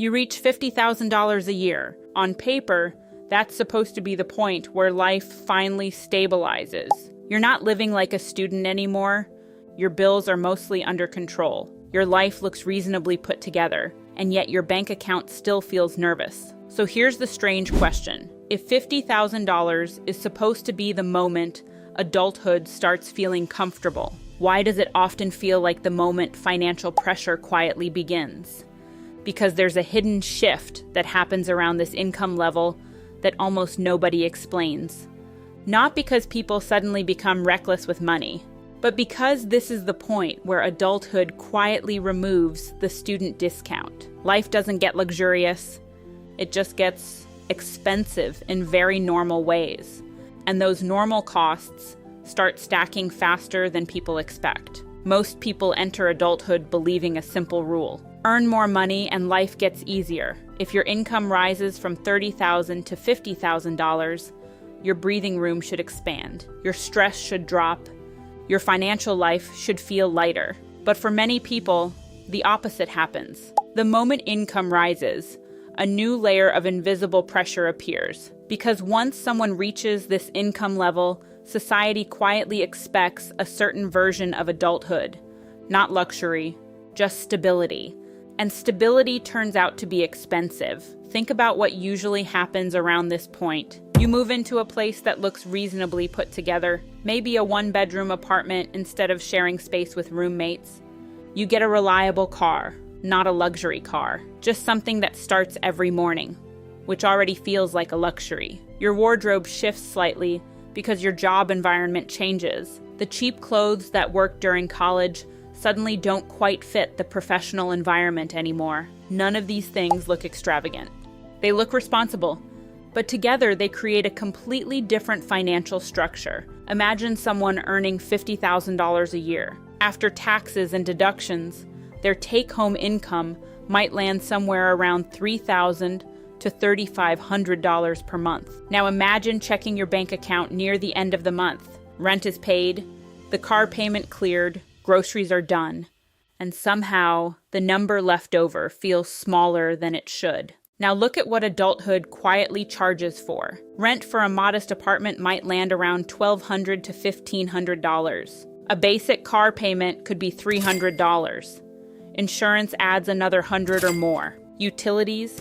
You reach $50,000 a year. On paper, that's supposed to be the point where life finally stabilizes. You're not living like a student anymore. Your bills are mostly under control. Your life looks reasonably put together, and yet your bank account still feels nervous. So here's the strange question. If $50,000 is supposed to be the moment adulthood starts feeling comfortable, why does it often feel like the moment financial pressure quietly begins? Because there's a hidden shift that happens around this income level that almost nobody explains. Not because people suddenly become reckless with money, but because this is the point where adulthood quietly removes the student discount. Life doesn't get luxurious, it just gets expensive in very normal ways. And those normal costs start stacking faster than people expect. Most people enter adulthood believing a simple rule. Earn more money and life gets easier. If your income rises from $30,000 to $50,000, your breathing room should expand. Your stress should drop. Your financial life should feel lighter. But for many people, the opposite happens. The moment income rises, a new layer of invisible pressure appears. Because once someone reaches this income level, society quietly expects a certain version of adulthood. Not luxury, just stability. And stability turns out to be expensive. Think about what usually happens around this point. You move into a place that looks reasonably put together, maybe a one-bedroom apartment instead of sharing space with roommates. You get a reliable car, not a luxury car, just something that starts every morning, which already feels like a luxury. Your wardrobe shifts slightly because your job environment changes. The cheap clothes that worked during college suddenly don't quite fit the professional environment anymore. None of these things look extravagant. They look responsible, but together they create a completely different financial structure. Imagine someone earning $50,000 a year. After taxes and deductions, their take-home income might land somewhere around $3,000 to $3,500 per month. Now imagine checking your bank account near the end of the month. Rent is paid, the car payment cleared, groceries are done, and somehow the number left over feels smaller than it should. Now look at what adulthood quietly charges for. Rent for a modest apartment might land around $1,200 to $1,500. A basic car payment could be $300. Insurance adds another $100 or more. Utilities,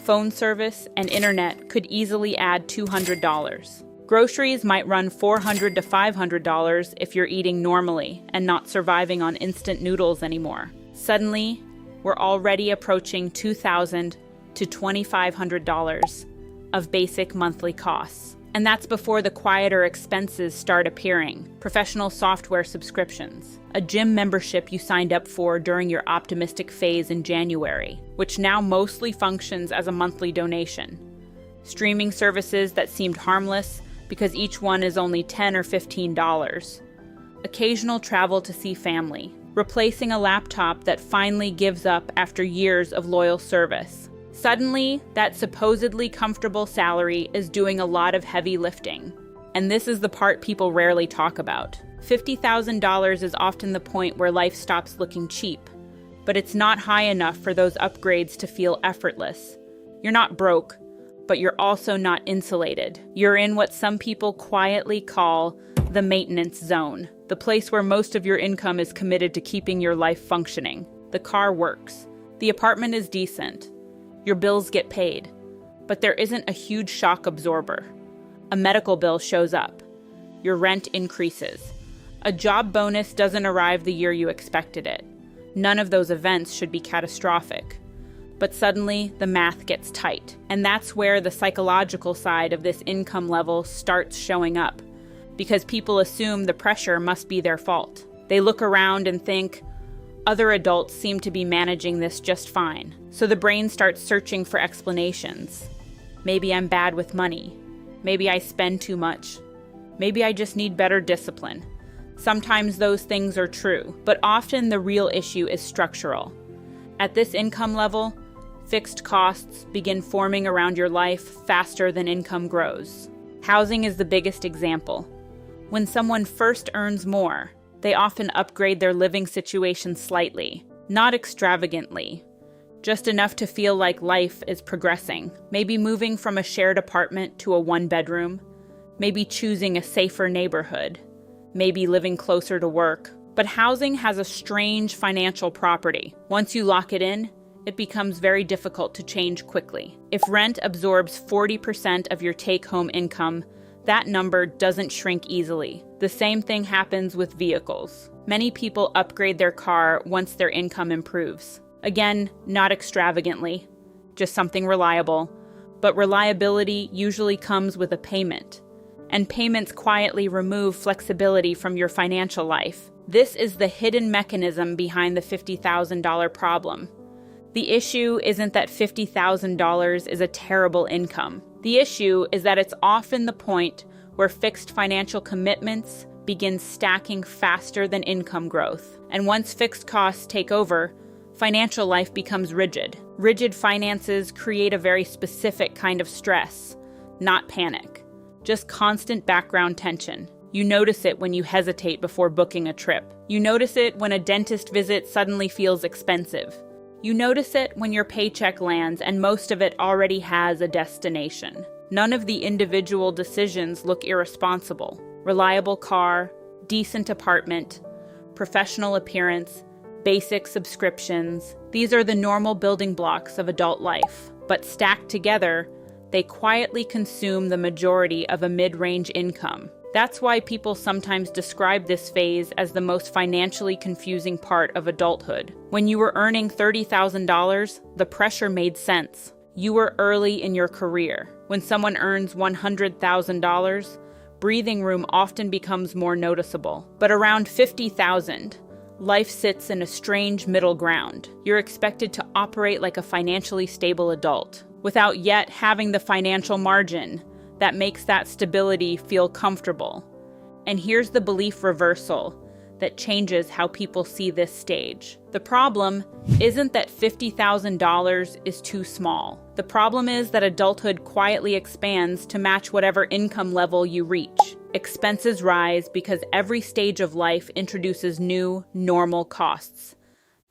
phone service, and internet could easily add $200. Groceries might run $400 to $500 if you're eating normally and not surviving on instant noodles anymore. Suddenly, we're already approaching $2,000 to $2,500 of basic monthly costs. And that's before the quieter expenses start appearing. Professional software subscriptions, a gym membership you signed up for during your optimistic phase in January, which now mostly functions as a monthly donation. Streaming services that seemed harmless because each one is only $10 or $15. Occasional travel to see family, replacing a laptop that finally gives up after years of loyal service. Suddenly, that supposedly comfortable salary is doing a lot of heavy lifting. And this is the part people rarely talk about. $50,000 is often the point where life stops looking cheap, but it's not high enough for those upgrades to feel effortless. You're not broke, but you're also not insulated. You're in what some people quietly call the maintenance zone, the place where most of your income is committed to keeping your life functioning. The car works. The apartment is decent. Your bills get paid. But there isn't a huge shock absorber. A medical bill shows up. Your rent increases. A job bonus doesn't arrive the year you expected it. None of those events should be catastrophic. But suddenly, the math gets tight. And that's where the psychological side of this income level starts showing up. Because people assume the pressure must be their fault. They look around and think, other adults seem to be managing this just fine. So the brain starts searching for explanations. Maybe I'm bad with money. Maybe I spend too much. Maybe I just need better discipline. Sometimes those things are true, but often the real issue is structural. At this income level, fixed costs begin forming around your life faster than income grows. Housing is the biggest example. When someone first earns more, they often upgrade their living situation slightly, not extravagantly, just enough to feel like life is progressing. Maybe moving from a shared apartment to a one-bedroom, maybe choosing a safer neighborhood, maybe living closer to work. But housing has a strange financial property. Once you lock it in, it becomes very difficult to change quickly. If rent absorbs 40% of your take-home income, that number doesn't shrink easily. The same thing happens with vehicles. Many people upgrade their car once their income improves. Again, not extravagantly, just something reliable. But reliability usually comes with a payment. And payments quietly remove flexibility from your financial life. This is the hidden mechanism behind the $50,000 problem. The issue isn't that $50,000 is a terrible income. The issue is that it's often the point where fixed financial commitments begin stacking faster than income growth. And once fixed costs take over, financial life becomes rigid. Rigid finances create a very specific kind of stress, not panic, just constant background tension. You notice it when you hesitate before booking a trip. You notice it when a dentist visit suddenly feels expensive. You notice it when your paycheck lands and most of it already has a destination. None of the individual decisions look irresponsible. Reliable car, decent apartment, professional appearance, basic subscriptions. These are the normal building blocks of adult life. But stacked together, they quietly consume the majority of a mid-range income. That's why people sometimes describe this phase as the most financially confusing part of adulthood. When you were earning $30,000, the pressure made sense. You were early in your career. When someone earns $100,000, breathing room often becomes more noticeable. But around $50,000, life sits in a strange middle ground. You're expected to operate like a financially stable adult, without yet having the financial margin that makes that stability feel comfortable. And here's the belief reversal that changes how people see this stage. The problem isn't that $50,000 is too small. The problem is that adulthood quietly expands to match whatever income level you reach. Expenses rise because every stage of life introduces new, normal costs.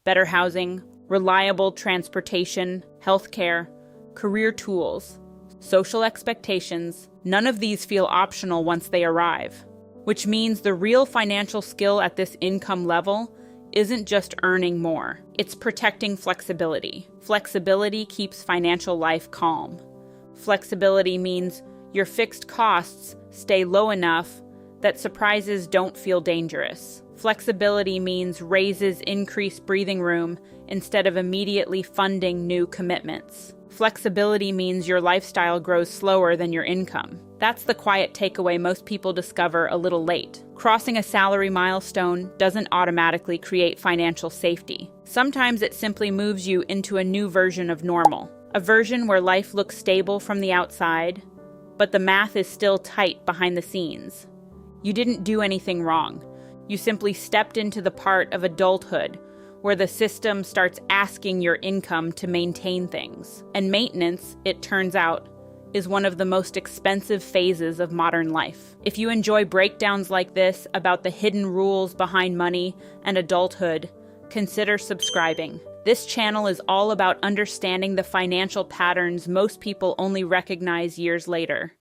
Better housing, reliable transportation, healthcare, career tools, social expectations. None of these feel optional once they arrive. Which means the real financial skill at this income level isn't just earning more. It's protecting flexibility. Flexibility keeps financial life calm. Flexibility means your fixed costs stay low enough that surprises don't feel dangerous. Flexibility means raises increase breathing room instead of immediately funding new commitments. Flexibility means your lifestyle grows slower than your income. That's the quiet takeaway most people discover a little late. Crossing a salary milestone doesn't automatically create financial safety. Sometimes it simply moves you into a new version of normal. A version where life looks stable from the outside, but the math is still tight behind the scenes. You didn't do anything wrong. You simply stepped into the part of adulthood where the system starts asking your income to maintain things. And maintenance, it turns out, is one of the most expensive phases of modern life. If you enjoy breakdowns like this about the hidden rules behind money and adulthood, consider subscribing. This channel is all about understanding the financial patterns most people only recognize years later.